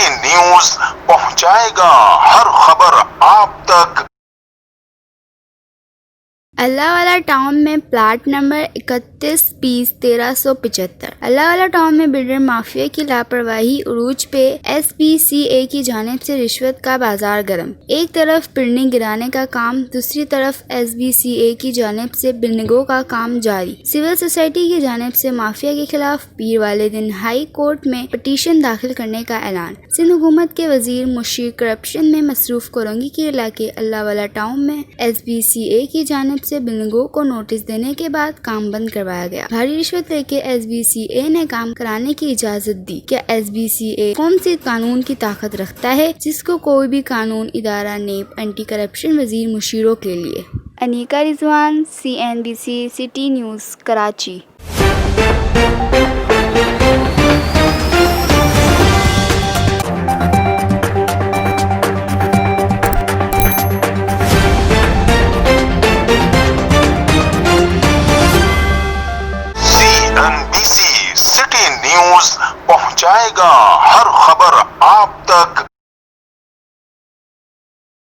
City news पहुंचाएगा हर खबर आप तक। अल्लाहवाला टाउन में प्लाट नंबर 31/20/1375। अल्लाहवाला टाउन में बिल्डर माफिया की लापरवाही उरूज पे SPCA की जानिब से रिश्वत का बाजार गर्म। एक तरफ बिल्डिंग गिराने का काम, दूसरी तरफ SBCA की जानिब से बिल्डिंगों का काम जारी। सिविल सोसाइटी की जानिब से माफिया के खिलाफ पीर वाले दिन हाई कोर्ट में पिटीशन दाखिल करने का ऐलान। सिंध हुकूमत के वजीर मुशीर करप्शन में मसरूफ कोरंगी के इलाके अल्लाहवाला टाउन में SBCA की जानिब से बिल्डिंगों को नोटिस देने के बाद काम बंद करवाया गया। भारी रिश्वत लेके SBCA ने काम कराने की इजाजत दी। क्या SBCA कौन सी कानून की ताकत रखता है जिसको कोई भी कानून इदारा नेब एंटी करप्शन वजीर मुशीरों के लिए। Anika Rizwan, CNBC city news, Karachi. CNBC city news पहुंचाएगा हर खबर आप तक।